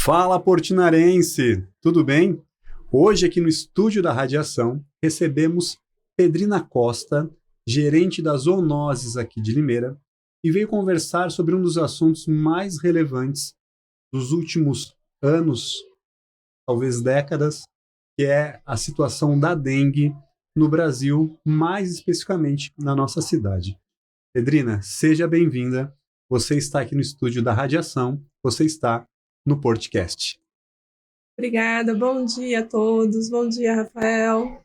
Fala, portinarense! Tudo bem? Hoje, aqui no estúdio da Radiação, recebemos Pedrina Costa, gerente das zoonoses aqui de Limeira, e veio conversar sobre um dos assuntos mais relevantes dos últimos anos, talvez décadas, que é a situação da dengue no Brasil, mais especificamente na nossa cidade. Pedrina, seja bem-vinda. Você está aqui no estúdio da Radiação, você está no podcast. Obrigada, bom dia a todos, bom dia, Rafael.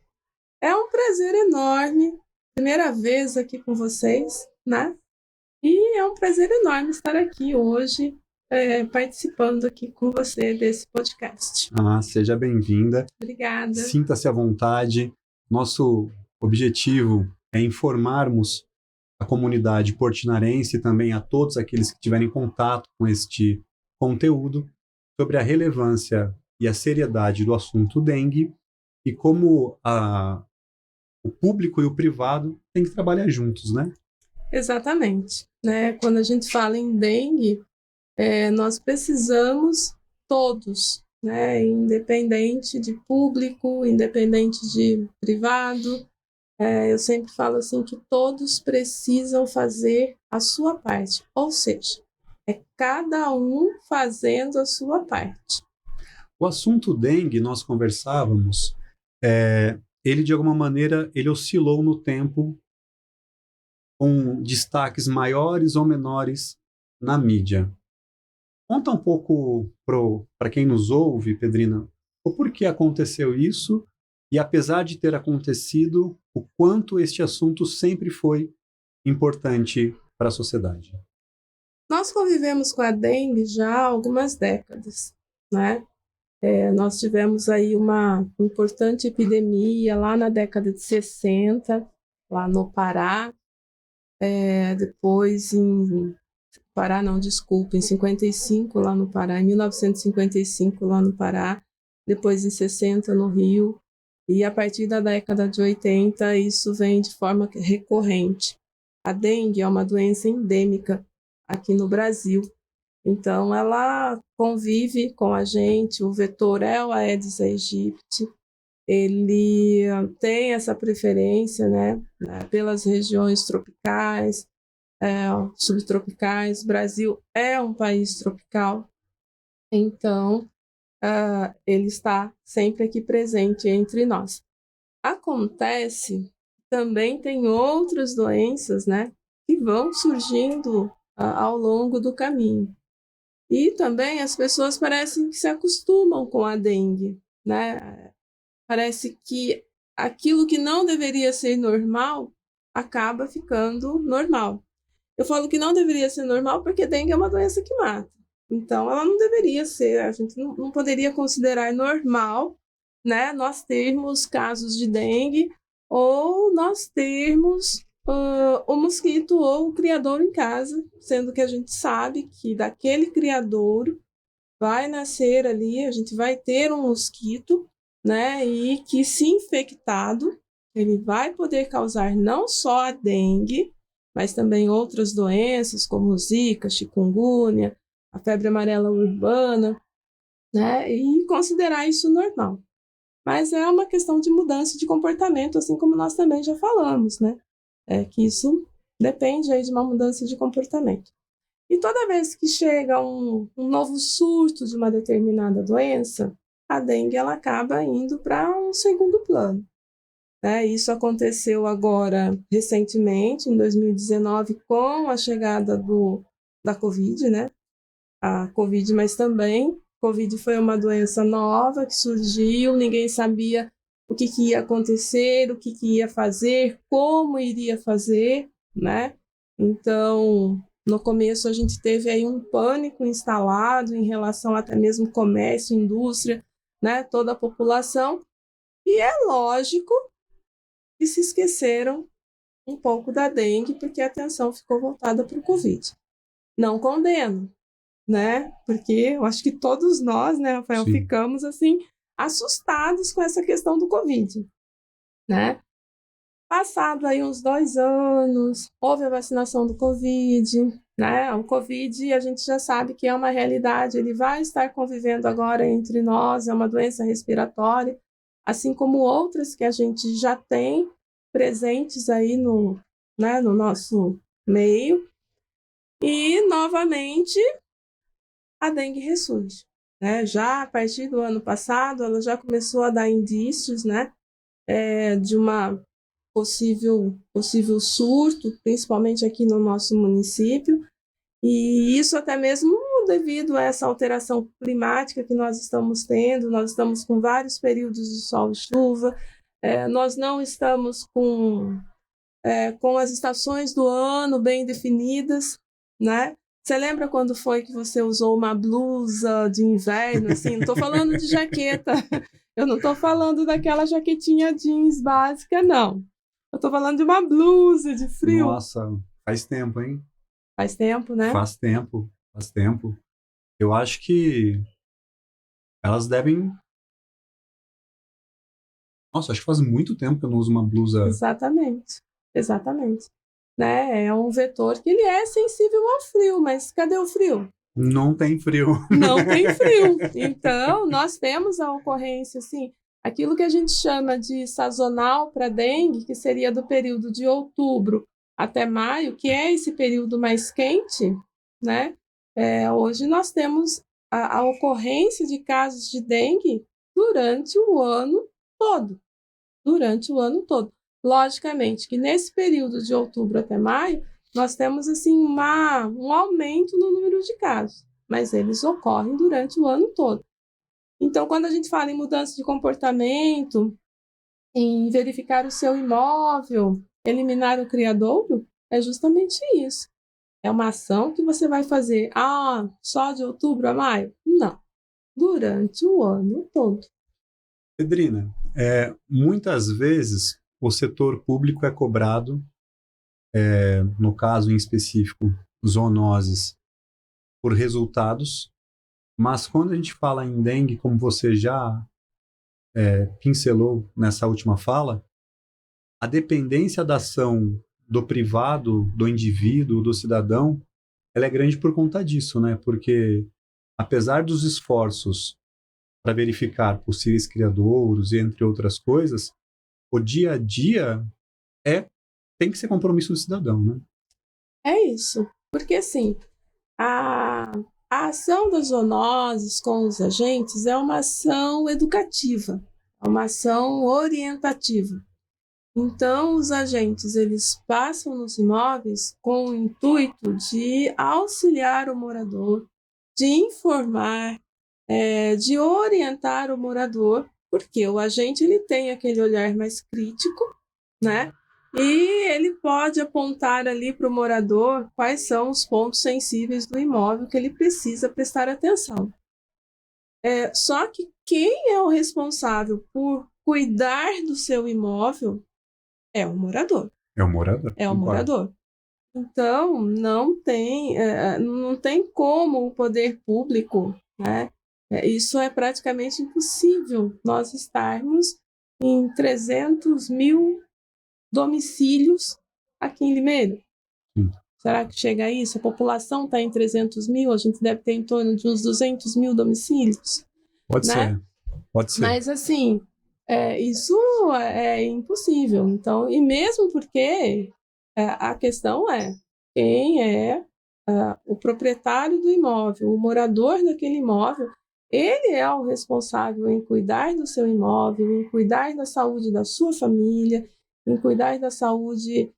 É um prazer enorme, primeira vez aqui com vocês, né? E é um prazer enorme estar aqui hoje, participando aqui com você desse podcast. Seja bem-vinda. Obrigada. Sinta-se à vontade. Nosso objetivo é informarmos a comunidade portinarense e também a todos aqueles que tiverem contato com este conteúdo sobre a relevância e a seriedade do assunto dengue e como o público e o privado têm que trabalhar juntos, né? Exatamente. Né? Quando a gente fala em dengue, nós precisamos todos, né? Independente de público, independente de privado. Eu sempre falo assim que todos precisam fazer a sua parte, ou seja, é cada um fazendo a sua parte. O assunto dengue, nós conversávamos, ele de alguma maneira ele oscilou no tempo com destaques maiores ou menores na mídia. Conta um pouco para quem nos ouve, Pedrina, o porquê aconteceu isso e, apesar de ter acontecido, o quanto este assunto sempre foi importante para a sociedade. Nós convivemos com a dengue já há algumas décadas, né? Nós tivemos aí uma importante epidemia lá na década de 60, lá no Pará, depois em 55 lá no Pará, em 1955 lá no Pará, depois em 60 no Rio, e a partir da década de 80 isso vem de forma recorrente. A dengue é uma doença endêmica aqui no Brasil, então ela convive com a gente, o vetor é o Aedes aegypti, ele tem essa preferência, né, pelas regiões tropicais, subtropicais. O Brasil é um país tropical, então ele está sempre aqui presente entre nós. Acontece, também tem outras doenças, né, que vão surgindo ao longo do caminho. E também as pessoas parecem que se acostumam com a dengue, né? Parece que aquilo que não deveria ser normal acaba ficando normal. Eu falo que não deveria ser normal porque dengue é uma doença que mata. Então, ela não deveria ser, a gente não poderia considerar normal, né, nós termos casos de dengue ou nós termos o mosquito ou o criador em casa, sendo que a gente sabe que daquele criador vai nascer ali, a gente vai ter um mosquito, né, e que se infectado, ele vai poder causar não só a dengue, mas também outras doenças como zika, chikungunya, a febre amarela urbana, né, e considerar isso normal. Mas é uma questão de mudança de comportamento, assim como nós também já falamos, né, que isso depende aí de uma mudança de comportamento. E toda vez que chega um novo surto de uma determinada doença, a dengue ela acaba indo para um segundo plano. Isso aconteceu agora recentemente, em 2019, com a chegada da Covid, né? A Covid, mas também Covid foi uma doença nova que surgiu, ninguém sabia o que ia acontecer, o que ia fazer, como iria fazer, né? Então, no começo a gente teve aí um pânico instalado em relação até mesmo comércio, indústria, né? Toda a população. E é lógico que se esqueceram um pouco da dengue, porque a atenção ficou voltada para o Covid. Não condeno, né? Porque eu acho que todos nós, né, Rafael, ficamos assim assustados com essa questão do Covid, né? Passado aí uns 2 anos, houve a vacinação do Covid, né? O Covid, a gente já sabe que é uma realidade, ele vai estar convivendo agora entre nós, é uma doença respiratória, assim como outras que a gente já tem presentes aí no, né, no nosso meio. E, novamente, a dengue ressurge, né? Já a partir do ano passado, ela já começou a dar indícios, né, de uma possível surto, principalmente aqui no nosso município, e isso até mesmo devido a essa alteração climática que nós estamos tendo, nós estamos com vários períodos de sol e chuva, nós não estamos com as estações do ano bem definidas, né? Você lembra quando foi que você usou uma blusa de inverno, assim? Não estou falando de jaqueta, eu não estou falando daquela jaquetinha jeans básica, não. Eu estou falando de uma blusa de frio. Nossa, faz tempo, hein? Faz tempo, né? Faz tempo, faz tempo. Eu acho que elas devem. Nossa, acho que faz muito tempo que eu não uso uma blusa. Exatamente, exatamente. Né? É um vetor que ele é sensível ao frio, mas cadê o frio? Não tem frio. Não tem frio. Então, nós temos a ocorrência, assim, aquilo que a gente chama de sazonal para dengue, que seria do período de outubro até maio, que é esse período mais quente, né? Hoje nós temos a ocorrência de casos de dengue durante o ano todo. Durante o ano todo. Logicamente que nesse período de outubro até maio, nós temos assim um aumento no número de casos, mas eles ocorrem durante o ano todo. Então, quando a gente fala em mudança de comportamento, em verificar o seu imóvel, eliminar o criadouro, é justamente isso. É uma ação que você vai fazer, só de outubro a maio? Não, durante o ano todo. Pedrina, muitas vezes o setor público é cobrado, no caso em específico, zoonoses, por resultados, mas quando a gente fala em dengue, como você já pincelou nessa última fala, a dependência da ação do privado, do indivíduo, do cidadão, ela é grande por conta disso, né? Porque apesar dos esforços para verificar possíveis criadouros, entre outras coisas, o dia a dia tem que ser compromisso do cidadão, né? É isso. Porque assim, a, a ação das zoonoses com os agentes é uma ação educativa, é uma ação orientativa. Então, os agentes eles passam nos imóveis com o intuito de auxiliar o morador, de informar, de orientar o morador, porque o agente ele tem aquele olhar mais crítico, né? E ele pode apontar ali para o morador quais são os pontos sensíveis do imóvel que ele precisa prestar atenção. Só que quem é o responsável por cuidar do seu imóvel é o morador. É o morador. É o Concordo. morador. Então, não tem como o poder público, né? Isso é praticamente impossível, nós estarmos em 300 mil domicílios aqui em Limeira. Será que chega a isso? A população está em 300 mil, a gente deve ter em torno de uns 200 mil domicílios. Pode né? ser, pode ser. Mas, assim, isso é impossível. Então, e mesmo porque a questão é quem é o proprietário do imóvel, o morador daquele imóvel, ele é o responsável em cuidar do seu imóvel, em cuidar da saúde da sua família, em cuidar da saúde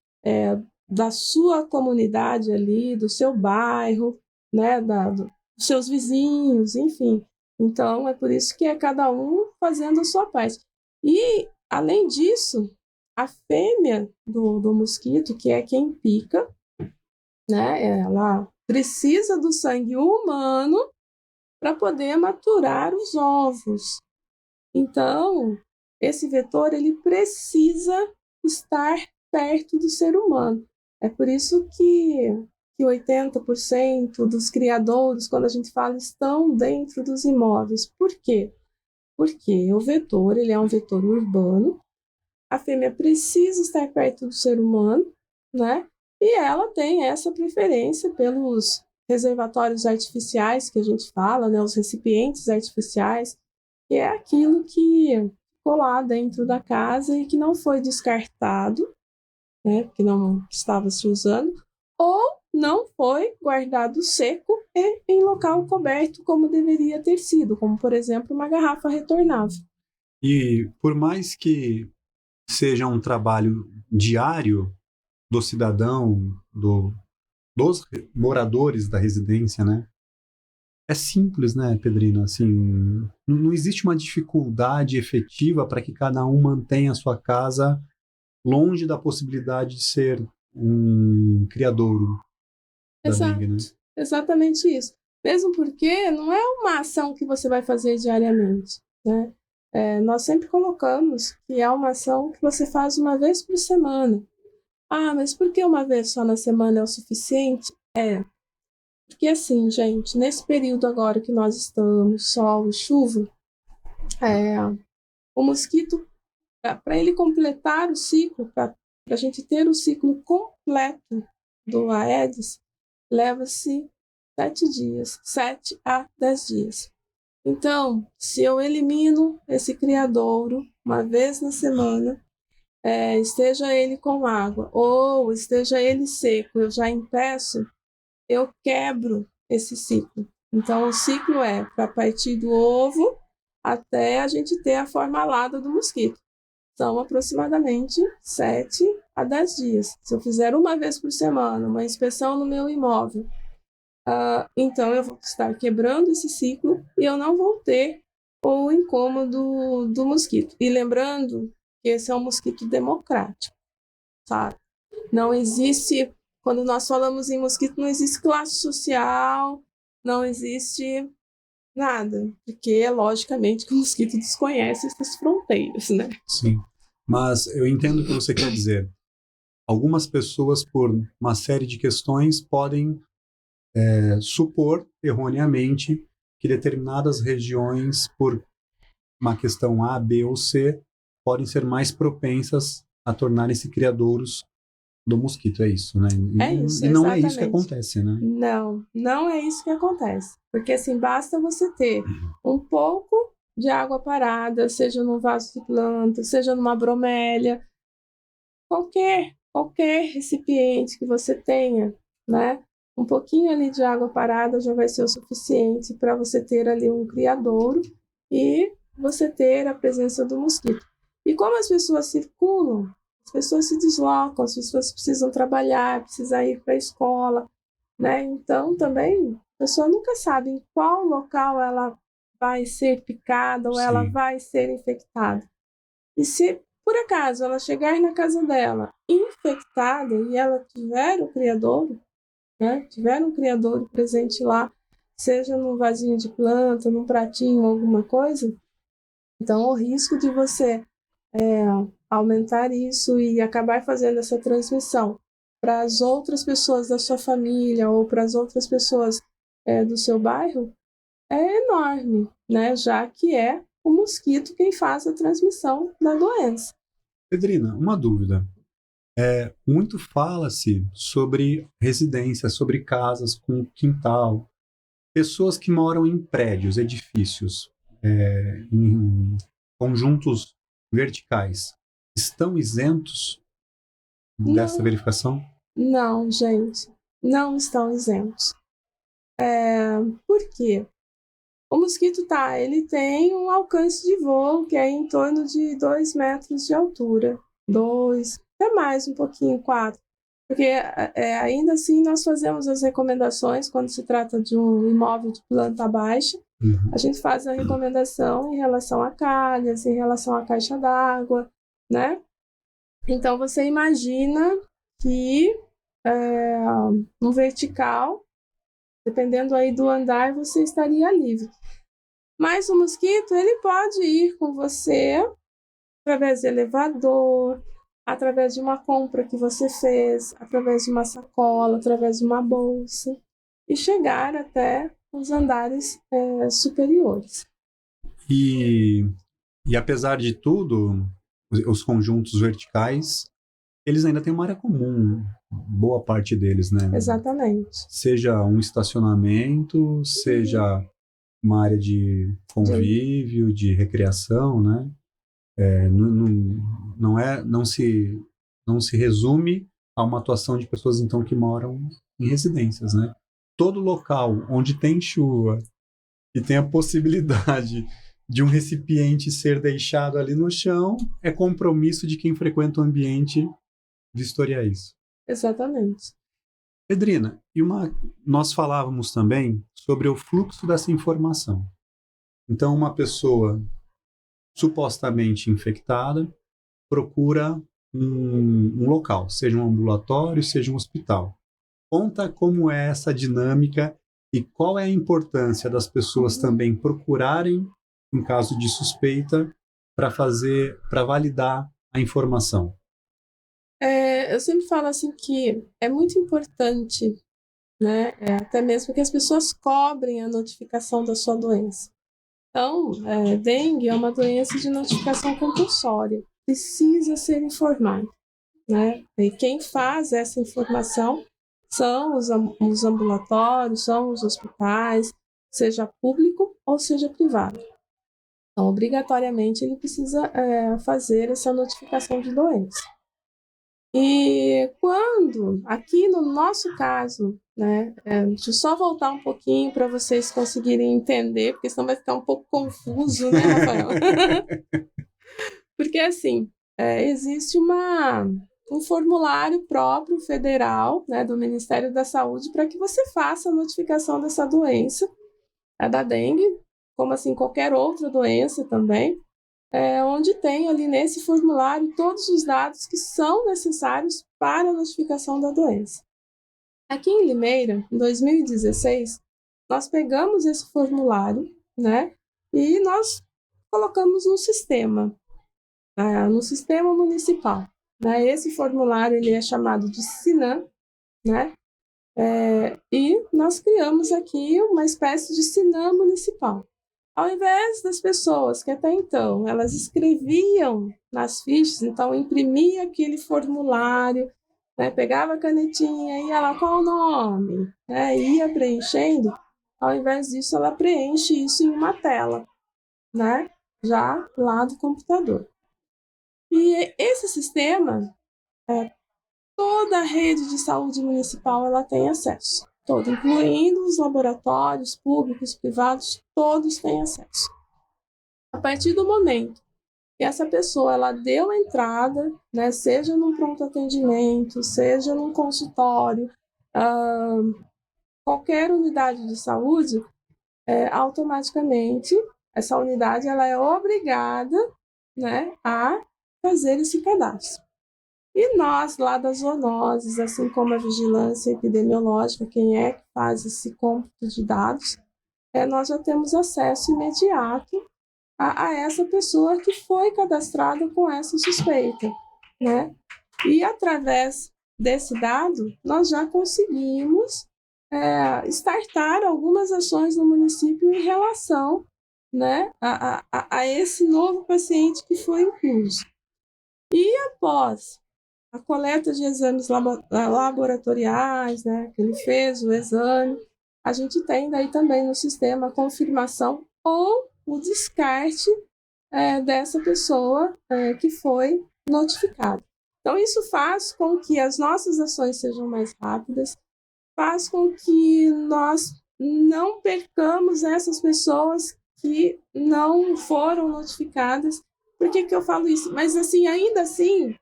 da sua comunidade ali, do seu bairro, né, dos seus vizinhos, enfim. Então, é por isso que é cada um fazendo a sua parte. E, além disso, a fêmea do mosquito, que é quem pica, né, ela precisa do sangue humano para poder maturar os ovos. Então, esse vetor ele precisa estar perto do ser humano. É por isso que 80% dos criadouros, quando a gente fala, estão dentro dos imóveis. Por quê? Porque o vetor ele é um vetor urbano, a fêmea precisa estar perto do ser humano, né? E ela tem essa preferência pelos reservatórios artificiais que a gente fala, né, os recipientes artificiais, que é aquilo que ficou lá dentro da casa e que não foi descartado, né, que não estava se usando, ou não foi guardado seco e em local coberto como deveria ter sido, como, por exemplo, uma garrafa retornável. E por mais que seja um trabalho diário do cidadão, dos moradores da residência, né? É simples, né, Pedrina? Assim, não existe uma dificuldade efetiva para que cada um mantenha a sua casa longe da possibilidade de ser um criadouro da dengue, né? Exato, exatamente isso. Mesmo porque não é uma ação que você vai fazer diariamente, né? Nós sempre colocamos que é uma ação que você faz uma vez por semana. Ah, mas por que uma vez só na semana é o suficiente? Porque assim, gente, nesse período agora que nós estamos, sol e chuva, é, o mosquito, para ele completar o ciclo, para a gente ter o ciclo completo do Aedes, leva-se 7 dias, 7 a 10 dias. Então, se eu elimino esse criadouro uma vez na semana, esteja ele com água ou esteja ele seco, eu já impeço, eu quebro esse ciclo. Então, o ciclo é para partir do ovo até a gente ter a forma alada do mosquito. São aproximadamente 7 a 10 dias. Se eu fizer uma vez por semana uma inspeção no meu imóvel, então eu vou estar quebrando esse ciclo e eu não vou ter o incômodo do mosquito. E lembrando que esse é um mosquito democrático, sabe? Não existe, quando nós falamos em mosquito, não existe classe social, não existe nada, porque logicamente que o mosquito desconhece essas fronteiras, né? Sim. Mas eu entendo o que você quer dizer. Algumas pessoas, por uma série de questões, podem supor erroneamente que determinadas regiões, por uma questão A, B ou C, podem ser mais propensas a tornarem-se criadouros do mosquito, é isso, né? É isso, E não é isso que exatamente. acontece, né? Não, não é isso que acontece. Porque assim, basta você ter um pouco de água parada, seja num vaso de planta, seja numa bromélia, qualquer recipiente que você tenha, né? Um pouquinho ali de água parada já vai ser o suficiente para você ter ali um criadouro e você ter a presença do mosquito. E como as pessoas circulam, as pessoas se deslocam, as pessoas precisam trabalhar, precisam ir para a escola, né? Então também a pessoa nunca sabe em qual local ela vai ser picada ou ela Sim. vai ser infectada. E se por acaso ela chegar na casa dela infectada e ela tiver o criadouro, né? Tiver um criadouro presente lá, seja num vasinho de planta, num pratinho, alguma coisa, então o risco de você aumentar isso e acabar fazendo essa transmissão para as outras pessoas da sua família ou para as outras pessoas do seu bairro é enorme, né? Já que é o mosquito quem faz a transmissão da doença. Pedrina, uma dúvida. Muito fala-se sobre residências, sobre casas com quintal, pessoas que moram em prédios, edifícios, em conjuntos verticais, estão isentos dessa Não, verificação? não, gente, não estão isentos. Por quê? O mosquito ele tem um alcance de voo que é em torno de 2 metros de altura, 2, até mais um pouquinho, 4. Porque ainda assim nós fazemos as recomendações quando se trata de um imóvel de planta baixa. Uhum. A gente faz a recomendação em relação a calhas, em relação à caixa d'água, né? Então você imagina que no vertical, dependendo aí do andar, você estaria livre. Mas o mosquito, ele pode ir com você através de elevador, através de uma compra que você fez, através de uma sacola, através de uma bolsa e chegar até os andares superiores. E apesar de tudo, os conjuntos verticais eles ainda têm uma área comum, boa parte deles, né? Exatamente. Seja um estacionamento, seja uma área de convívio, de recreação, né? Não se resume a uma atuação de pessoas, então, que moram em residências, né? Todo local onde tem chuva e tem a possibilidade de um recipiente ser deixado ali no chão, é compromisso de quem frequenta o ambiente vistoriar isso. Exatamente. Pedrina, nós falávamos também sobre o fluxo dessa informação. Então, uma pessoa supostamente infectada procura um local, seja um ambulatório, seja um hospital. Conta como é essa dinâmica e qual é a importância das pessoas também procurarem, em caso de suspeita, para validar a informação. Eu sempre falo assim que é muito importante, né? Até mesmo que as pessoas cobrem a notificação da sua doença. Então, dengue é uma doença de notificação compulsória, precisa ser informado, né? E quem faz essa informação são os ambulatórios, são os hospitais, seja público ou seja privado. Então, obrigatoriamente, ele precisa fazer essa notificação de doença. E quando, aqui no nosso caso, né, deixa eu só voltar um pouquinho para vocês conseguirem entender, porque senão vai ficar um pouco confuso, né, Rafael? Porque, assim, existe um formulário próprio federal, né, do Ministério da Saúde para que você faça a notificação dessa doença, da dengue, como assim qualquer outra doença também, onde tem ali nesse formulário todos os dados que são necessários para a notificação da doença. Aqui em Limeira, em 2016, nós pegamos esse formulário, né, e nós colocamos no sistema municipal. Né? Esse formulário ele é chamado de SINAM, né? E nós criamos aqui uma espécie de SINAM municipal. Ao invés das pessoas que até então elas escreviam nas fichas, então imprimia aquele formulário, né, pegava a canetinha, ia lá, qual o nome, né, ia preenchendo, ao invés disso ela preenche isso em uma tela, né, já lá do computador. E esse sistema, toda a rede de saúde municipal ela tem acesso, todo, incluindo os laboratórios públicos, privados, todos têm acesso. A partir do momento que essa pessoa ela deu entrada, né, seja num pronto atendimento, seja num consultório, qualquer unidade de saúde, automaticamente essa unidade ela é obrigada, né, a fazer esse cadastro. E nós, lá das zoonoses, assim como a vigilância epidemiológica, quem é que faz esse cômputo de dados, nós já temos acesso imediato a essa pessoa que foi cadastrada com essa suspeita, né? E através desse dado, nós já conseguimos startar algumas ações no município em relação, né, a esse novo paciente que foi incluso. E após a coleta de exames laboratoriais, né, que ele fez o exame, a gente tem daí também no sistema a confirmação ou o descarte dessa pessoa que foi notificada. Então, isso faz com que as nossas ações sejam mais rápidas, faz com que nós não percamos essas pessoas que não foram notificadas. Por que eu falo isso? Mas, assim, ainda assim,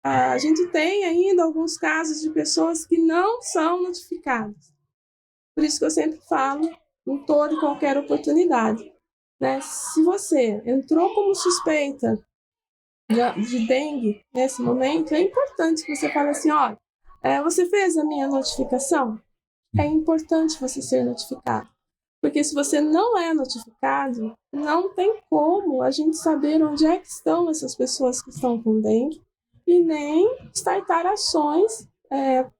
a gente tem ainda alguns casos de pessoas que não são notificadas. Por isso que eu sempre falo em toda e qualquer oportunidade, né? Se você entrou como suspeita de dengue nesse momento, é importante que você fale assim, olha, você fez a minha notificação? É importante você ser notificado. Porque se você não é notificado, não tem como a gente saber onde é que estão essas pessoas que estão com dengue e nem startar ações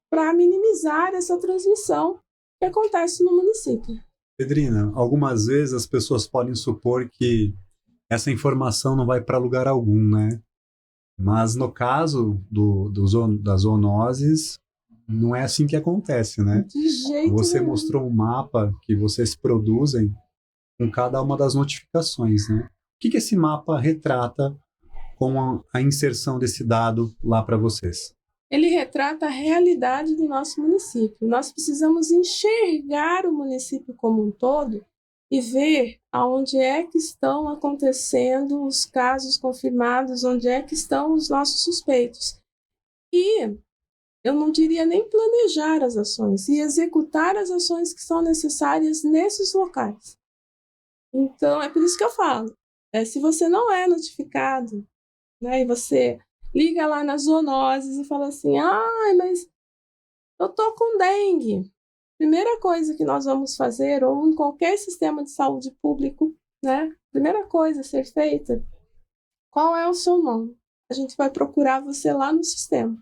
para minimizar essa transmissão que acontece no município. Pedrina, algumas vezes as pessoas podem supor que essa informação não vai para lugar algum, né? Mas no caso das zoonoses, não é assim que acontece, né? De jeito Você nenhum. mostrou um mapa que vocês produzem com cada uma das notificações, né? O que esse mapa retrata com a inserção desse dado lá para vocês? Ele retrata a realidade do nosso município. Nós precisamos enxergar o município como um todo e ver aonde é que estão acontecendo os casos confirmados, onde é que estão os nossos suspeitos. E eu não diria nem planejar as ações, e executar as ações que são necessárias nesses locais. Então, é por isso que eu falo, se você não é notificado, né, e você liga lá nas zoonoses e fala assim, mas eu tô com dengue. Primeira coisa que nós vamos fazer, ou em qualquer sistema de saúde público, né, primeira coisa a ser feita, qual é o seu nome? A gente vai procurar você lá no sistema,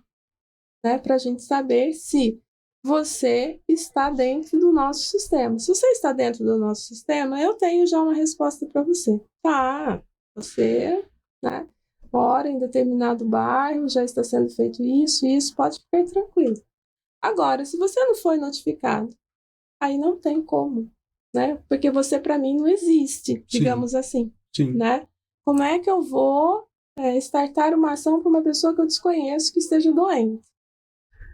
né, para a gente saber se você está dentro do nosso sistema. Se você está dentro do nosso sistema, eu tenho já uma resposta para você. Tá, você, né, mora em determinado bairro, já está sendo feito isso, pode ficar tranquilo. Agora, se você não foi notificado, aí não tem como, né? Porque você, para mim, não existe, Sim, digamos assim, sim. né? Como é que eu vou startar uma ação para uma pessoa que eu desconheço que esteja doente?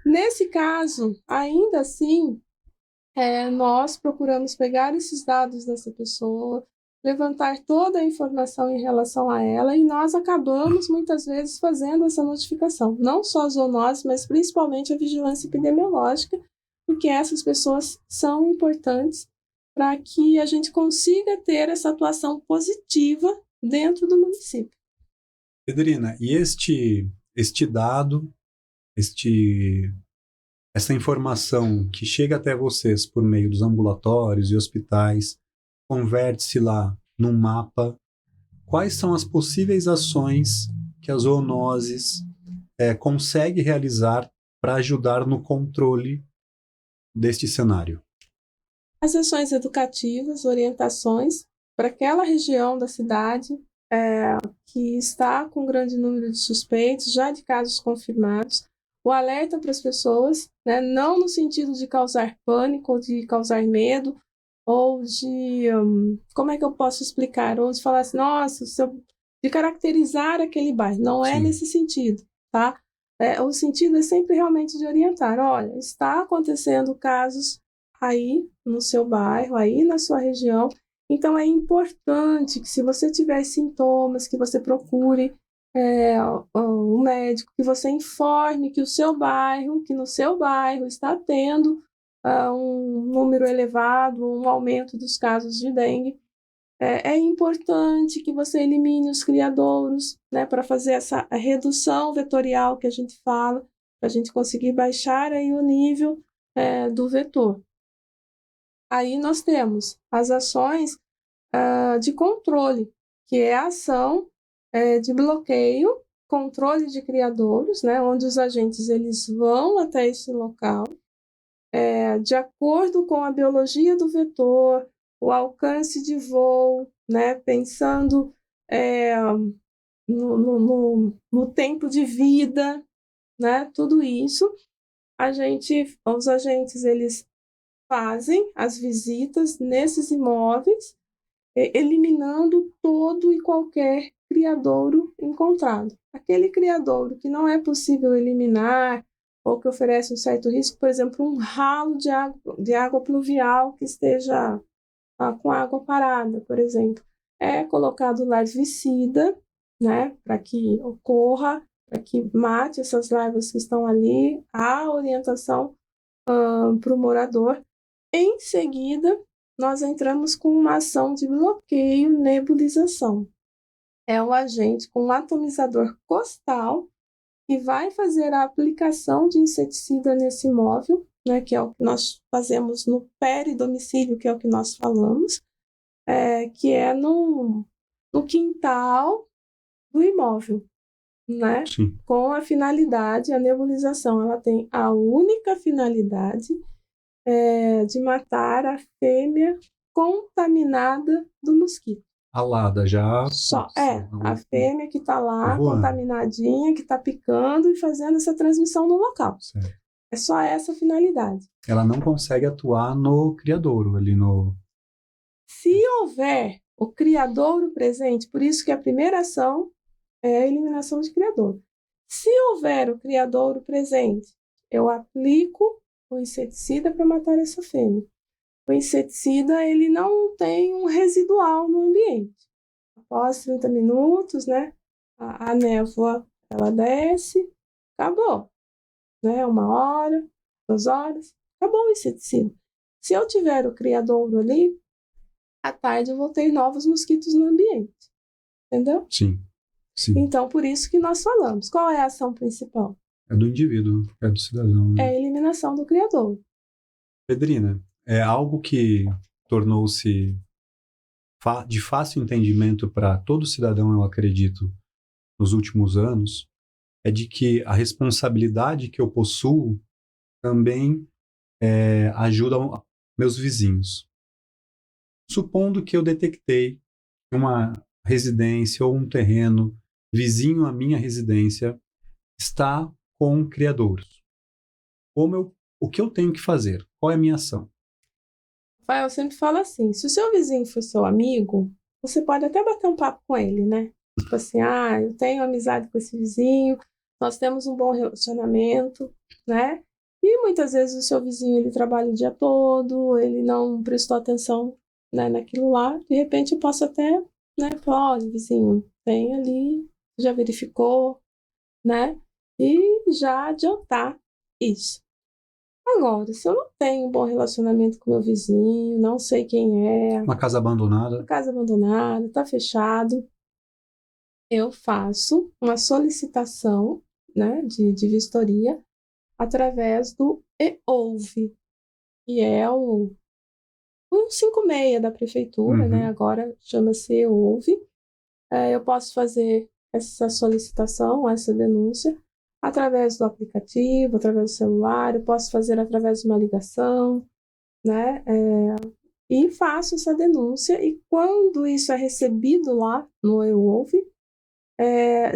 Nesse caso, ainda assim, nós procuramos pegar esses dados dessa pessoa, levantar toda a informação em relação a ela e nós acabamos muitas vezes fazendo essa notificação, não só a zoonose, mas principalmente a vigilância epidemiológica, porque essas pessoas são importantes para que a gente consiga ter essa atuação positiva dentro do município. Pedrina, e este dado, este essa informação que chega até vocês por meio dos ambulatórios e hospitais, converte-se lá num mapa. Quais são as possíveis ações que a zoonoses consegue realizar para ajudar no controle deste cenário? As ações educativas, orientações para aquela região da cidade que está com um grande número de suspeitos, já de casos confirmados, o alerta para as pessoas, né, não no sentido de causar pânico, ou de causar medo, ou de, como é que eu posso explicar, ou de falar assim, nossa, de caracterizar aquele bairro, não é Sim. nesse sentido, tá? O sentido é sempre realmente de orientar, olha, está acontecendo casos aí no seu bairro, aí na sua região, então é importante que se você tiver sintomas, que você procure um médico, que você informe que o seu bairro, que no seu bairro está tendo um número elevado, um aumento dos casos de dengue. É importante que você elimine os criadouros, né, para fazer essa redução vetorial que a gente fala, para a gente conseguir baixar aí o nível do vetor. Aí nós temos as ações de controle, que é a ação de bloqueio, controle de criadouros, né, onde os agentes eles vão até esse local, de acordo com a biologia do vetor, o alcance de voo, né, pensando no tempo de vida, né, tudo isso, os agentes eles fazem as visitas nesses imóveis eliminando todo e qualquer criadouro encontrado. Aquele criadouro que não é possível eliminar ou que oferece um certo risco, por exemplo, um ralo de água pluvial que esteja com água parada, por exemplo, é colocado larvicida, né, para que ocorra, para que mate essas larvas que estão ali, a orientação para o morador. Em seguida, nós entramos com uma ação de bloqueio nebulização. É um agente com um atomizador costal que vai fazer a aplicação de inseticida nesse imóvel, né, que é o que nós fazemos no peridomicílio, que é o que nós falamos, que é no quintal do imóvel, né? Sim. Com a finalidade, a nebulização, ela tem a única finalidade de matar a fêmea contaminada do mosquito. alada, já... Só, Nossa, a fêmea que está lá, voando. contaminadinha, que está picando e fazendo essa transmissão no local. Certo. É só essa a finalidade. Ela não consegue atuar no criadouro, ali no... Se houver o criadouro presente, por isso que a primeira ação é a eliminação de criadouro. Se houver o criadouro presente, eu aplico o inseticida para matar essa fêmea. O inseticida, ele não tem um residual no ambiente. Após 30 minutos, né, a névoa, ela desce, acabou. Né, 1 hora, 2 horas, acabou o inseticida. Se eu tiver o criadouro ali, à tarde eu vou ter novos mosquitos no ambiente. Entendeu? Sim, sim. Então, por isso que nós falamos. Qual é a ação principal? É do indivíduo, é do cidadão. Né? É a eliminação do criadouro. Pedrina, é algo que tornou-se de fácil entendimento para todo cidadão, eu acredito, nos últimos anos, é de que a responsabilidade que eu possuo também ajuda meus vizinhos. Supondo que eu detectei uma residência ou um terreno vizinho à minha residência está com criadouros. O que eu tenho que fazer? Qual é a minha ação? Pai, eu sempre falo assim, se o seu vizinho for seu amigo, você pode até bater um papo com ele, né? Tipo assim, eu tenho amizade com esse vizinho, nós temos um bom relacionamento, né? E muitas vezes o seu vizinho, ele trabalha o dia todo, ele não prestou atenção, né, naquilo lá. De repente eu posso até, né, falar, olha, vizinho, tem ali, já verificou, né? E já adiantar isso. Agora, se eu não tenho um bom relacionamento com meu vizinho, não sei quem é, Uma casa abandonada. casa abandonada, está fechado, eu faço uma solicitação, né, de vistoria através do EOLVE, que é o 156 da prefeitura, né, agora chama-se EOLVE. Eu posso fazer essa solicitação, essa denúncia, através do aplicativo, através do celular, eu posso fazer através de uma ligação, né? E faço essa denúncia, e quando isso é recebido lá no EOLVE,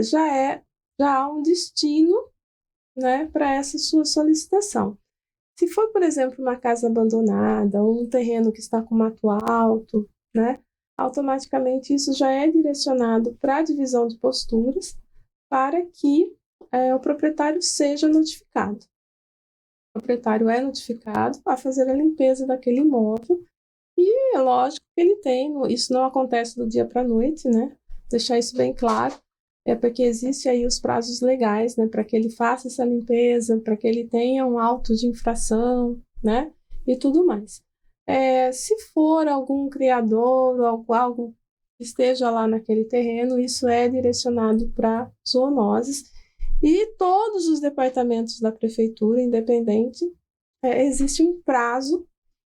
já há um destino, né, para essa sua solicitação. Se for, por exemplo, uma casa abandonada ou um terreno que está com mato alto, né, automaticamente isso já é direcionado para a divisão de posturas para que o proprietário seja notificado. O proprietário é notificado a fazer a limpeza daquele imóvel e é lógico que ele tem, isso não acontece do dia para a noite, né? Deixar isso bem claro, porque existe aí os prazos legais, né, para que ele faça essa limpeza, para que ele tenha um auto de infração, né, e tudo mais. Se for algum criador ou algo que esteja lá naquele terreno, isso é direcionado para zoonoses. E todos os departamentos da prefeitura, independente, existe um prazo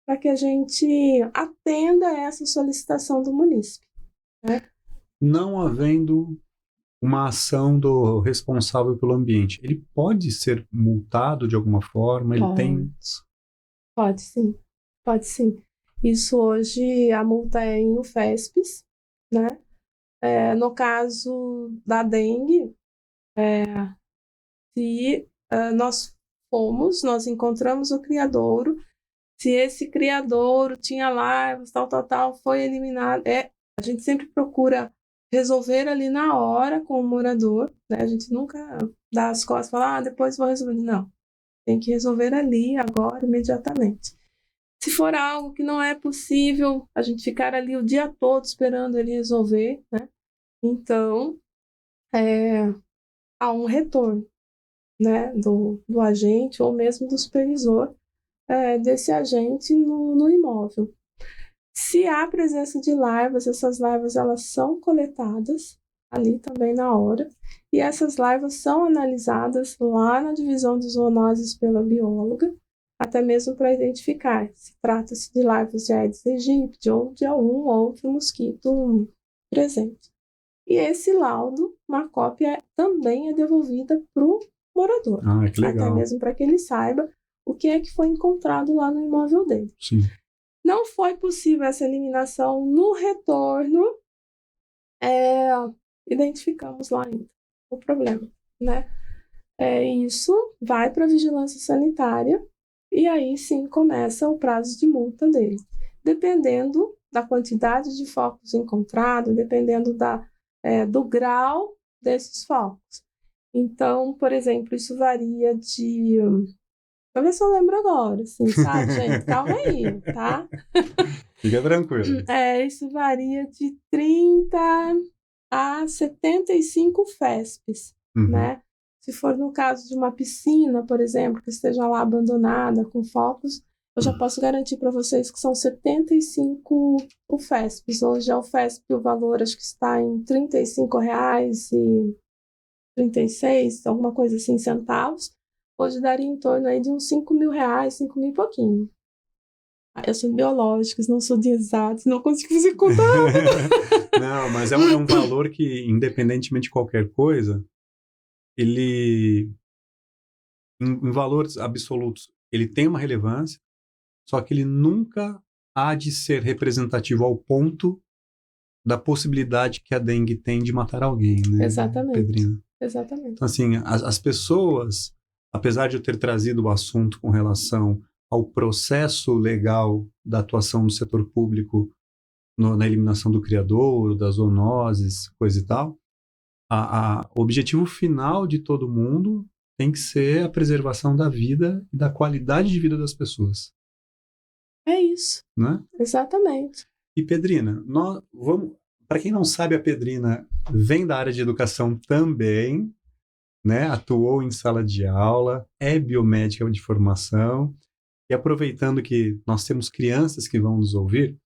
para que a gente atenda a essa solicitação do munícipe. Né? Não havendo uma ação do responsável pelo ambiente, ele pode ser multado de alguma forma? Pode sim, pode sim. Isso hoje, a multa é em UFESPs, né? No caso da dengue, se nós encontramos o criadouro, se esse criadouro tinha larvas, tal, foi eliminado. A gente sempre procura resolver ali na hora com o morador, né? A gente nunca dá as costas e fala, depois vou resolver. Não, tem que resolver ali, agora, imediatamente. Se for algo que não é possível a gente ficar ali o dia todo esperando ele resolver, né? Então, há um retorno, né, do agente ou mesmo do supervisor desse agente no imóvel. Se há presença de larvas, essas larvas elas são coletadas ali também na hora, e essas larvas são analisadas lá na divisão de zoonoses pela bióloga, até mesmo para identificar se trata-se de larvas de Aedes aegypti ou de algum outro mosquito presente. E esse laudo, uma cópia, também é devolvida para o morador. Que legal. Até mesmo para que ele saiba o que é que foi encontrado lá no imóvel dele. Sim. Não foi possível essa eliminação no retorno, identificamos lá ainda o problema, né? Isso vai para a vigilância sanitária e aí sim começa o prazo de multa dele. Dependendo da quantidade de focos encontrados, dependendo do grau desses focos. Então, por exemplo, isso varia de... Deixa eu ver se eu lembro agora, assim, sabe, gente? Calma aí, tá? Fica tranquilo. Isso varia de 30 a 75 FESPs, né? Se for no caso de uma piscina, por exemplo, que esteja lá abandonada, com focos, eu já posso garantir para vocês que são 75 o FESPs. Hoje o FESP, o valor acho que está em R$ 35,36, alguma coisa assim, centavos. Hoje daria em torno aí de uns R$ 5.000, 5.000 e pouquinho. Eu sou de biológicos, não sou de exatos, não consigo fazer conta rápida. Não, mas é um valor que, independentemente de qualquer coisa, ele, em valores absolutos, ele tem uma relevância, só que ele nunca há de ser representativo ao ponto da possibilidade que a dengue tem de matar alguém, né, Exatamente. Pedrina? Exatamente. Então, assim, as pessoas, apesar de eu ter trazido o assunto com relação ao processo legal da atuação do setor público na eliminação do criadouro, das zoonoses, coisa e tal, o objetivo final de todo mundo tem que ser a preservação da vida e da qualidade de vida das pessoas. É isso. Né? Exatamente. E Pedrina, para quem não sabe, a Pedrina vem da área de educação também, né? Atuou em sala de aula, é biomédica de formação, e aproveitando que nós temos crianças que vão nos ouvir,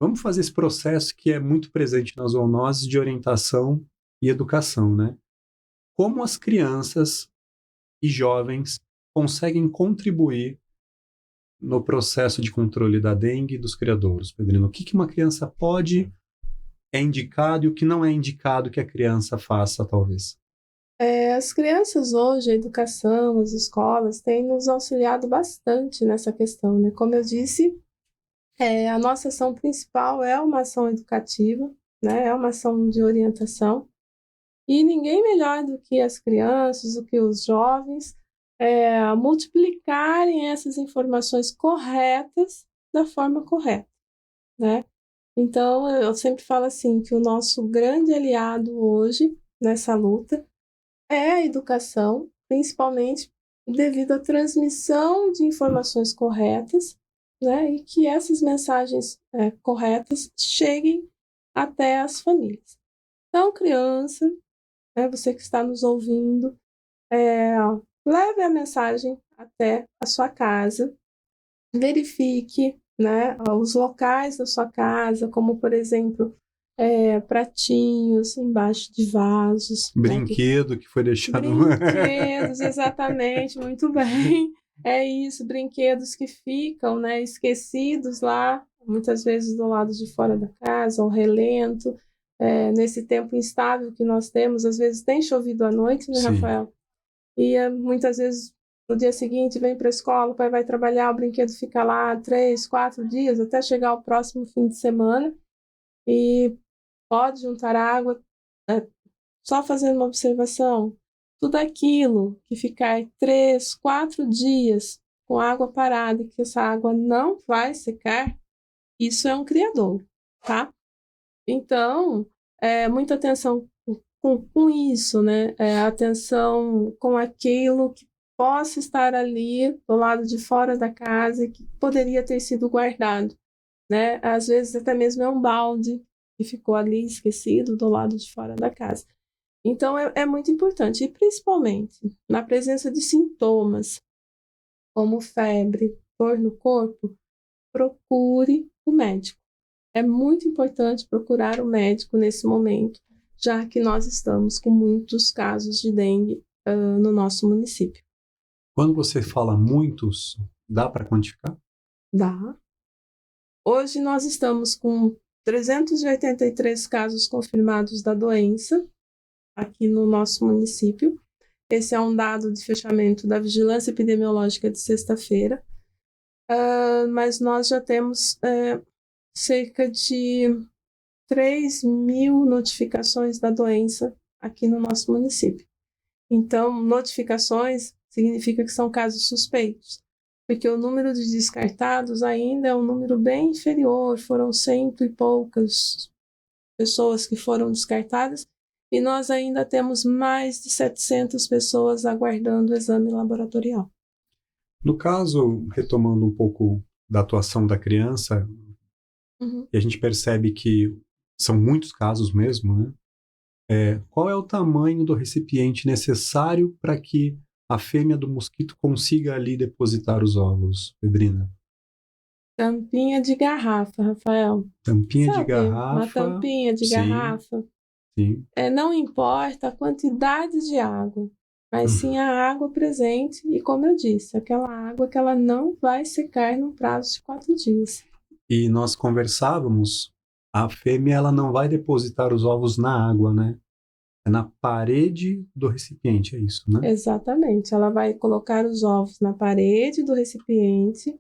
vamos fazer esse processo que é muito presente nas zoonoses de orientação e educação, né? Como as crianças e jovens conseguem contribuir no processo de controle da dengue e dos criadouros, Pedrino? O que uma criança é indicado e o que não é indicado que a criança faça, talvez? As crianças hoje, a educação, as escolas, têm nos auxiliado bastante nessa questão, né? Como eu disse, a nossa ação principal é uma ação educativa, né? É uma ação de orientação. E ninguém melhor do que as crianças, do que os jovens, multiplicarem essas informações corretas da forma correta, né? Então, eu sempre falo assim, que o nosso grande aliado hoje nessa luta é a educação, principalmente devido à transmissão de informações corretas, né? E que essas mensagens corretas cheguem até as famílias. Então, criança, você que está nos ouvindo, leve a mensagem até a sua casa, verifique, né, os locais da sua casa, como, por exemplo, pratinhos embaixo de vasos. Brinquedo, né, que foi deixado... Brinquedos, exatamente, muito bem. É isso, brinquedos que ficam, né, esquecidos lá, muitas vezes do lado de fora da casa, ao relento. Nesse tempo instável que nós temos, às vezes tem chovido à noite, né, Sim. Rafael? E muitas vezes no dia seguinte vem para a escola, o pai vai trabalhar, o brinquedo fica lá 3, 4 dias, até chegar o próximo fim de semana, e pode juntar água. Só fazendo uma observação, tudo aquilo que ficar 3, 4 dias com água parada e que essa água não vai secar, isso é um criadouro, tá? Então, muita atenção com isso, né? Atenção com aquilo que possa estar ali do lado de fora da casa e que poderia ter sido guardado, né? Às vezes até mesmo é um balde que ficou ali esquecido do lado de fora da casa. Então, é muito importante, e principalmente na presença de sintomas como febre, dor no corpo, procure o médico. É muito importante procurar o médico nesse momento, já que nós estamos com muitos casos de dengue no nosso município. Quando você fala muitos, dá para quantificar? Dá. Hoje nós estamos com 383 casos confirmados da doença aqui no nosso município. Esse é um dado de fechamento da vigilância epidemiológica de sexta-feira. Mas nós já temos cerca de 3.000 notificações da doença aqui no nosso município. Então, notificações significa que são casos suspeitos, porque o número de descartados ainda é um número bem inferior, foram 100 e poucas pessoas que foram descartadas, e nós ainda temos mais de 700 pessoas aguardando o exame laboratorial. No caso, retomando um pouco da atuação da criança, e a gente percebe que são muitos casos mesmo, né? Qual é o tamanho do recipiente necessário para que a fêmea do mosquito consiga ali depositar os ovos, Pedrina? Tampinha de garrafa, Rafael. Tampinha de Sabe, garrafa. uma tampinha de sim, garrafa. Sim. Não importa a quantidade de água, mas sim a água presente e, como eu disse, aquela água que ela não vai secar no prazo de 4 dias. E nós conversávamos, a fêmea ela não vai depositar os ovos na água, né? É na parede do recipiente, é isso, né? Exatamente. Ela vai colocar os ovos na parede do recipiente,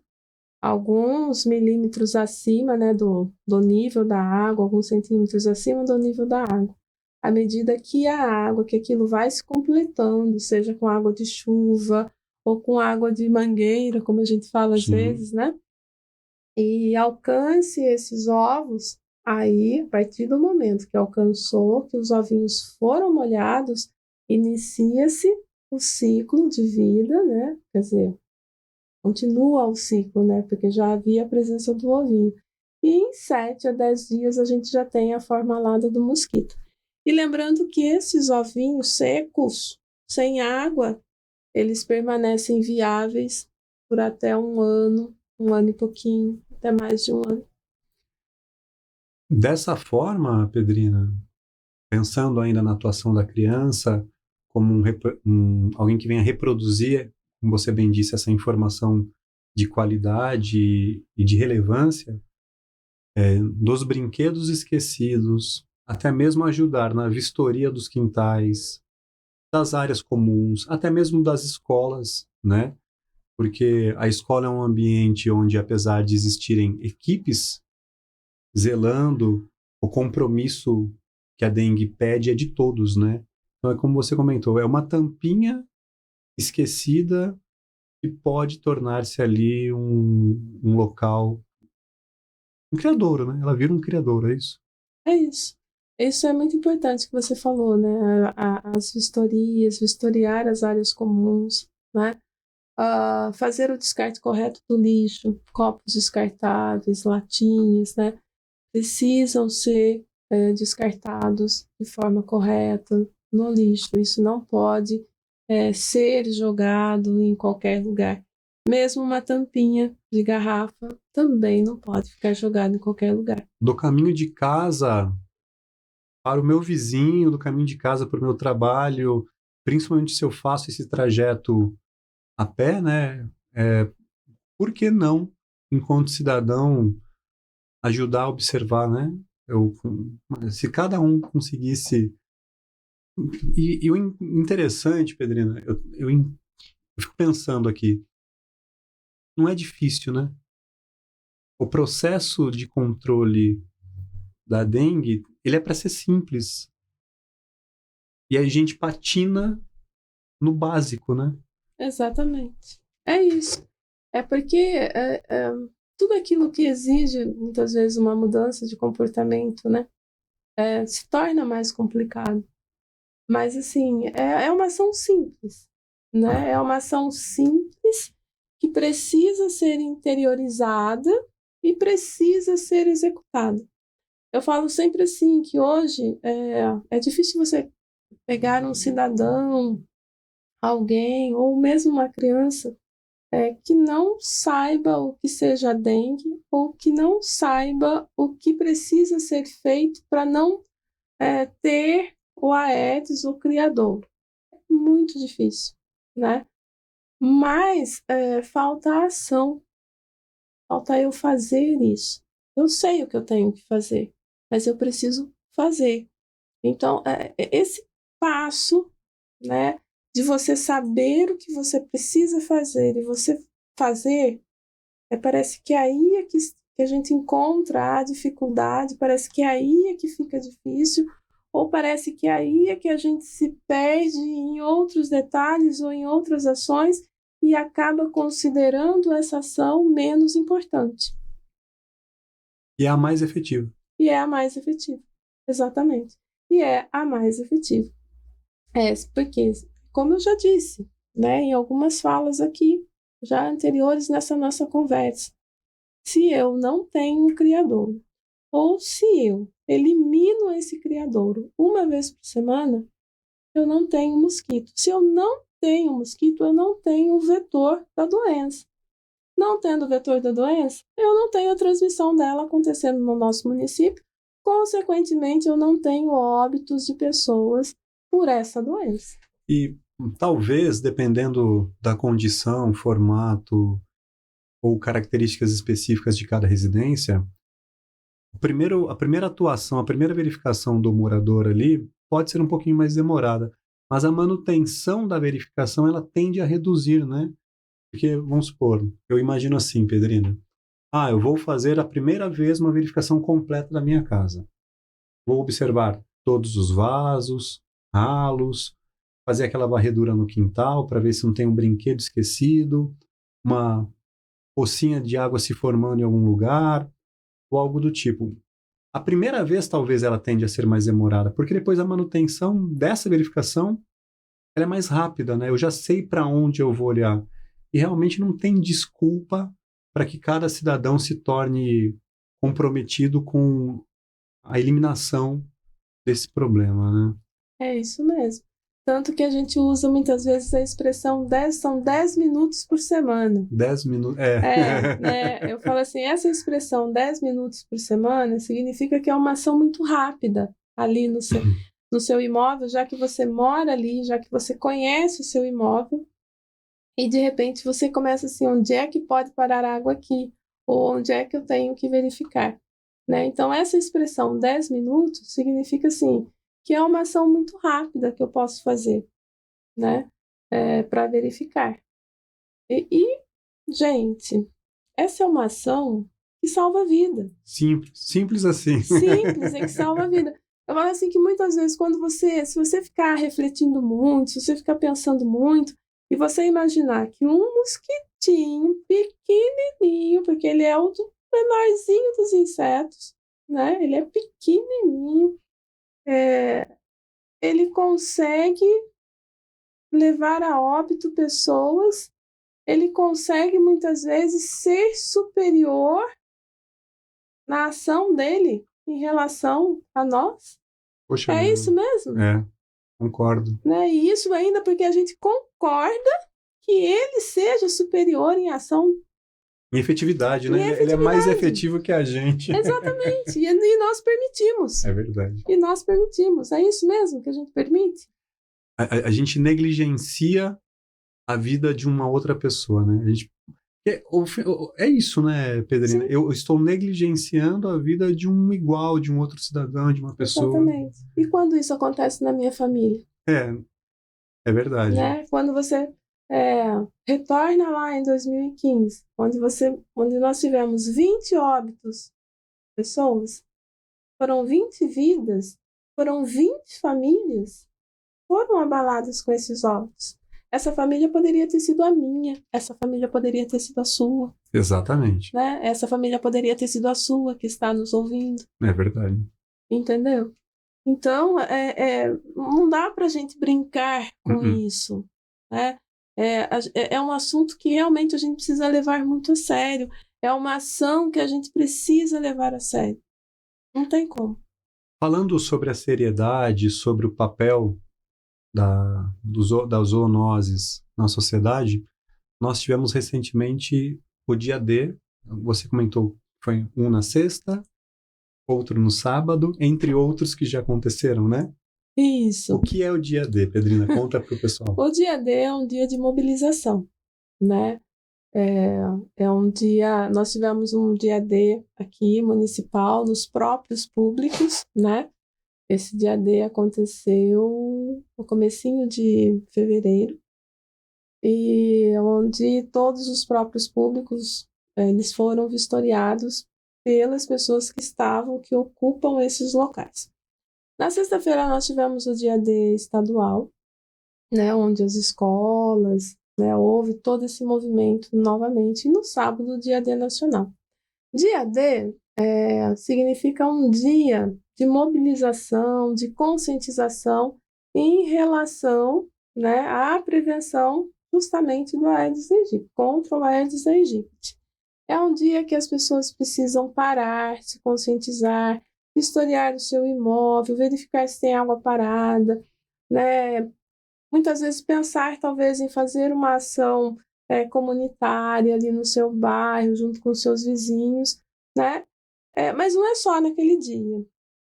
alguns milímetros acima, né, do nível da água, alguns centímetros acima do nível da água. À medida que a água, que aquilo vai se completando, seja com água de chuva ou com água de mangueira, como a gente fala às Sim. vezes, né? E alcance esses ovos, aí, a partir do momento que alcançou, que os ovinhos foram molhados, inicia-se o ciclo de vida, né? Quer dizer, continua o ciclo, né? Porque já havia a presença do ovinho. E em 7 a 10 dias a gente já tem a forma alada do mosquito. E lembrando que esses ovinhos secos, sem água, eles permanecem viáveis por até um ano e pouquinho, até mais de um ano. Dessa forma, Pedrina, pensando ainda na atuação da criança, como alguém que venha reproduzir, como você bem disse, essa informação de qualidade e de relevância, dos brinquedos esquecidos, até mesmo ajudar na vistoria dos quintais, das áreas comuns, até mesmo das escolas, né? Porque a escola é um ambiente onde, apesar de existirem equipes zelando, o compromisso que a dengue pede é de todos, né? Então é como você comentou, é uma tampinha esquecida que pode tornar-se ali um local, um criadouro, né? Ela vira um criadouro, é isso? É isso. Isso é muito importante que você falou, né? As vistorias, vistoriar as áreas comuns, né? Fazer o descarte correto do lixo, copos descartáveis, latinhas, né? Precisam ser descartados de forma correta no lixo. Isso não pode ser jogado em qualquer lugar. Mesmo uma tampinha de garrafa também não pode ficar jogada em qualquer lugar. Do caminho de casa para o meu vizinho, do caminho de casa para o meu trabalho, principalmente se eu faço esse trajeto a pé, né? Por que não, enquanto cidadão, ajudar a observar, né? Se cada um conseguisse. E o interessante, Pedrina, eu fico pensando aqui, não é difícil, né? O processo de controle da dengue, ele é para ser simples. E a gente patina no básico, né? Exatamente. É isso. É porque tudo aquilo que exige, muitas vezes, uma mudança de comportamento, né? Se torna mais complicado. Mas, assim, é uma ação simples, né? É uma ação simples que precisa ser interiorizada e precisa ser executada. Eu falo sempre assim, que hoje é difícil você pegar um cidadão, alguém, ou mesmo uma criança, que não saiba o que seja dengue ou que não saiba o que precisa ser feito para não ter o Aedes, o criador. É muito difícil, né? Mas falta a ação, falta eu fazer isso. Eu sei o que eu tenho que fazer, mas eu preciso fazer. Então, esse passo, né, de você saber o que você precisa fazer e você fazer, parece que aí é que que a gente encontra a dificuldade, parece que aí é que fica difícil, ou parece que aí é que a gente se perde em outros detalhes ou em outras ações e acaba considerando essa ação menos importante. E é a mais efetiva. E é a mais efetiva, exatamente. E é a mais efetiva. Porque, como eu já disse, né, em algumas falas aqui, já anteriores nessa nossa conversa, se eu não tenho um criador, ou se eu elimino esse criador uma vez por semana, eu não tenho mosquito. Se eu não tenho mosquito, eu não tenho o vetor da doença. Não tendo o vetor da doença, eu não tenho a transmissão dela acontecendo no nosso município. Consequentemente, eu não tenho óbitos de pessoas por essa doença. E talvez, dependendo da condição, formato ou características específicas de cada residência, a primeira atuação, a primeira verificação do morador ali pode ser um pouquinho mais demorada, mas a manutenção da verificação ela tende a reduzir, né? Porque, vamos supor, eu imagino assim, Pedrina, eu vou fazer a primeira vez uma verificação completa da minha casa. Vou observar todos os vasos, ralos, fazer aquela varredura no quintal para ver se não tem um brinquedo esquecido, uma pocinha de água se formando em algum lugar, ou algo do tipo. A primeira vez, talvez, ela tende a ser mais demorada, porque depois a manutenção dessa verificação ela é mais rápida, né? Eu já sei para onde eu vou olhar. E realmente não tem desculpa para que cada cidadão se torne comprometido com a eliminação desse problema, né? É isso mesmo. Tanto que a gente usa muitas vezes a expressão são 10 minutos por semana. 10 minutos. Né? Eu falo assim, essa expressão 10 minutos por semana significa que é uma ação muito rápida ali no seu imóvel, já que você mora ali, já que você conhece o seu imóvel, e de repente você começa assim, onde é que pode parar água aqui? Ou onde é que eu tenho que verificar? Né? Então, essa expressão 10 minutos significa assim, que é uma ação muito rápida que eu posso fazer, né? Para verificar. Gente, essa é uma ação que salva a vida. Simples assim. Simples, é que salva a vida. Eu falo assim que muitas vezes se você ficar refletindo muito, se você ficar pensando muito, e você imaginar que um mosquitinho pequenininho, porque ele é o menorzinho dos insetos, né? Ele é pequenininho, ele consegue levar a óbito pessoas, ele consegue muitas vezes ser superior na ação dele em relação a nós. Poxa É vida. isso mesmo? Concordo. Né? E isso ainda porque a gente concorda que ele seja superior em ação. Em efetividade, né? Em Ele é mais efetividade. efetivo que a gente. Exatamente. E nós permitimos. É verdade. E nós permitimos. É isso mesmo que a gente permite? A gente negligencia a vida de uma outra pessoa, né? É isso, né, Pedrina? Sim. Eu estou negligenciando a vida de um igual, de um outro cidadão, de uma pessoa. Exatamente. E quando isso acontece na minha família? É verdade. Né? Quando você retorna lá em 2015, onde nós tivemos 20 óbitos de pessoas, foram 20 vidas, foram 20 famílias foram abaladas com esses óbitos. Essa família poderia ter sido a minha, essa família poderia ter sido a sua. Exatamente. Né? Essa família poderia ter sido a sua que está nos ouvindo. É verdade. Entendeu? Então, não dá para a gente brincar com isso. Né? É um assunto que realmente a gente precisa levar muito a sério. É uma ação que a gente precisa levar a sério. Não tem como. Falando sobre a seriedade, sobre o papel das zoonoses na sociedade, nós tivemos recentemente o dia D, você comentou, foi um na sexta, outro no sábado, entre outros que já aconteceram, né? Isso. O que é o dia D, Pedrina? Conta para o pessoal. O dia D é um dia de mobilização, né? É um dia, nós tivemos um dia D aqui, municipal, nos próprios públicos, né? Esse dia D aconteceu no comecinho de fevereiro, e onde todos os próprios públicos, eles foram vistoriados pelas pessoas que ocupam esses locais. Na sexta-feira nós tivemos o dia D estadual, né, onde as escolas, né, houve todo esse movimento novamente, e no sábado o dia D nacional. Dia D significa um dia de mobilização, de conscientização em relação, né, à prevenção justamente do Aedes aegypti, contra o Aedes aegypti. É um dia que as pessoas precisam parar, se conscientizar, vistoriar o seu imóvel, verificar se tem água parada, né? Muitas vezes pensar talvez em fazer uma ação comunitária ali no seu bairro, junto com os seus vizinhos, né? Mas não é só naquele dia.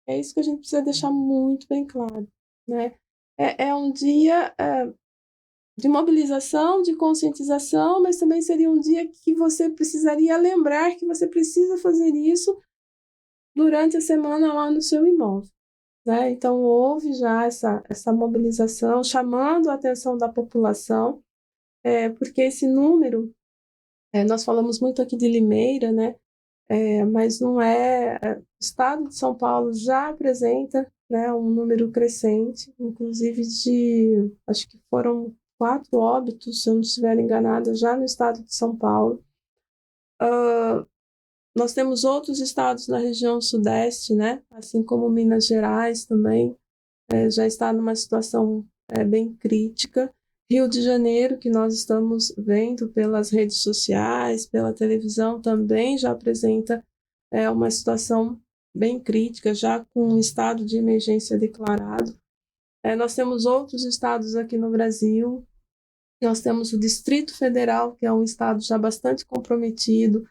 É isso que a gente precisa deixar muito bem claro, né? É um dia de mobilização, de conscientização, mas também seria um dia que você precisaria lembrar que você precisa fazer isso durante a semana lá no seu imóvel, né? Então, houve já essa mobilização, chamando a atenção da população, porque esse número, nós falamos muito aqui de Limeira, né? Mas não o estado de São Paulo já apresenta, né, um número crescente, inclusive acho que foram 4 óbitos, se eu não estiver enganada, já no estado de São Paulo. Nós temos outros estados na região sudeste, né, assim como Minas Gerais também, já está numa situação bem crítica. Rio de Janeiro, que nós estamos vendo pelas redes sociais, pela televisão, também já apresenta uma situação bem crítica, já com um estado de emergência declarado. Nós temos outros estados aqui no Brasil. Nós temos o Distrito Federal, que é um estado já bastante comprometido.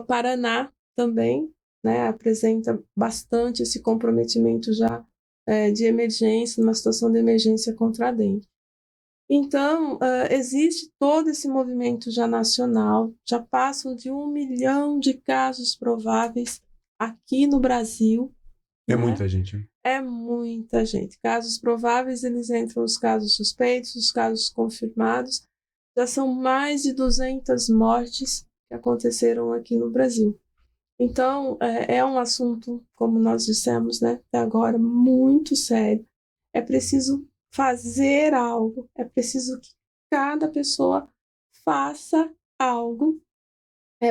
Paraná também, né, apresenta bastante esse comprometimento já de emergência, numa situação de emergência contra a dengue. Então, existe todo esse movimento já nacional, já passam de 1 milhão de casos prováveis aqui no Brasil. É né? muita gente. Hein? É muita gente. Casos prováveis, eles entram os casos suspeitos, os casos confirmados. Já são mais de 200 mortes que aconteceram aqui no Brasil. Então, é um assunto, como nós dissemos, né, até agora, muito sério. É preciso fazer algo, é preciso que cada pessoa faça algo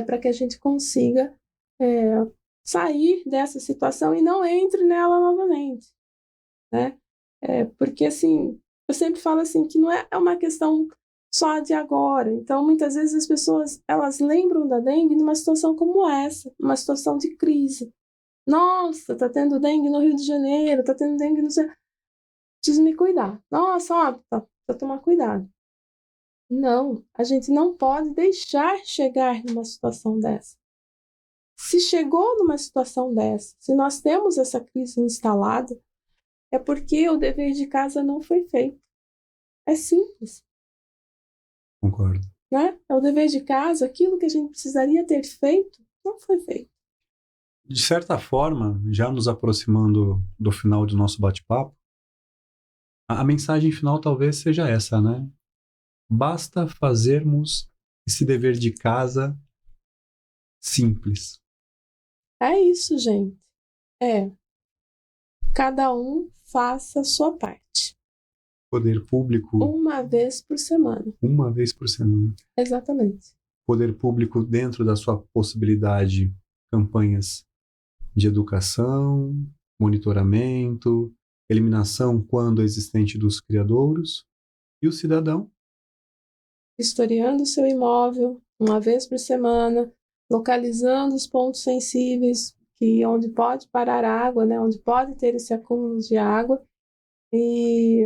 para que a gente consiga sair dessa situação e não entre nela novamente, né? Porque, assim, eu sempre falo assim, que não é uma questão só de agora. Então, muitas vezes as pessoas, elas lembram da dengue numa situação como essa, uma situação de crise. Nossa, tá tendo dengue no Rio de Janeiro, tá tendo dengue no... Preciso me cuidar. Nossa, ó, precisa tomar cuidado. Não, a gente não pode deixar chegar numa situação dessa. Se chegou numa situação dessa, se nós temos essa crise instalada, é porque o dever de casa não foi feito. É simples. Concordo. Né? É o dever de casa, aquilo que a gente precisaria ter feito, não foi feito. De certa forma, já nos aproximando do final do nosso bate-papo, a mensagem final talvez seja essa, né? Basta fazermos esse dever de casa simples. É isso, gente. Cada um faça a sua parte. Poder público... Uma vez por semana. Uma vez por semana. Exatamente. Poder público, dentro da sua possibilidade, campanhas de educação, monitoramento, eliminação, quando existente, dos criadouros, e o cidadão Vistoriando o seu imóvel uma vez por semana, localizando os pontos sensíveis onde pode parar água, né, onde pode ter esse acúmulo de água e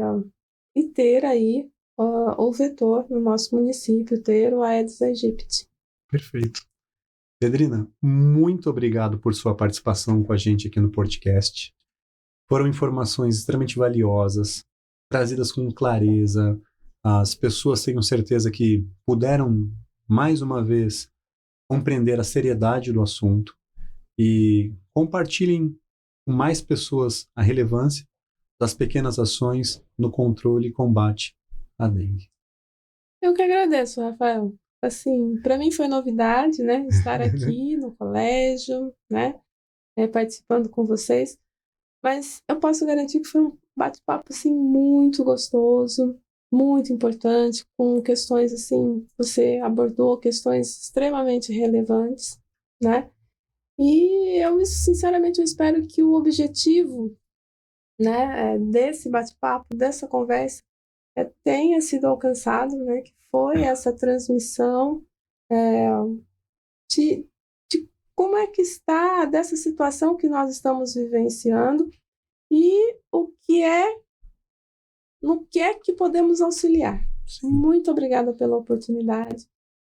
ter aí o vetor no nosso município, ter o Aedes aegypti. Perfeito. Pedrina, muito obrigado por sua participação com a gente aqui no podcast. Foram informações extremamente valiosas, trazidas com clareza. As pessoas tenho certeza que puderam, mais uma vez, compreender a seriedade do assunto e compartilhem com mais pessoas a relevância das pequenas ações no controle e combate à dengue. Eu que agradeço, Rafael. assim, para mim foi novidade, né? Estar aqui no colégio, né? Participando com vocês. Mas eu posso garantir que foi um bate-papo, assim, muito gostoso, muito importante, com questões, assim, você abordou questões extremamente relevantes, né? E eu, sinceramente, eu espero que o objetivo, né, desse bate-papo, dessa conversa, tenha sido alcançado, né? Que foi essa transmissão de, de como é que está, dessa situação que nós estamos vivenciando e no que é que podemos auxiliar. Muito obrigada pela oportunidade.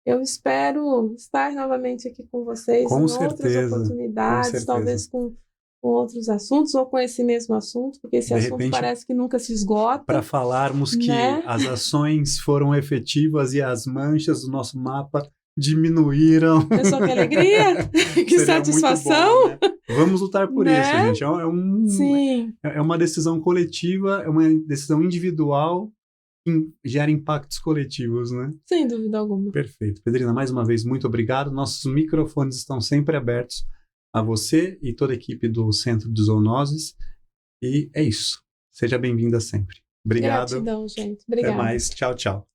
Eu espero estar novamente aqui com vocês Com em certeza, outras oportunidades, com talvez com outros assuntos ou com esse mesmo assunto, porque esse De assunto repente, parece que nunca se esgota. para falarmos que né? as ações foram efetivas e as manchas do nosso mapa diminuíram. Pessoal, que alegria, que Seria satisfação. muito bom, né? Vamos lutar por Né? isso, gente. Sim. É uma decisão coletiva, é uma decisão individual que gera impactos coletivos, né? Sem dúvida alguma. Perfeito. Pedrina, mais uma vez, muito obrigado. Nossos microfones estão sempre abertos a você e toda a equipe do Centro de Zoonoses. E é isso. Seja bem-vinda sempre. Obrigado. Gratidão, gente. Obrigada. Até mais. Tchau, tchau.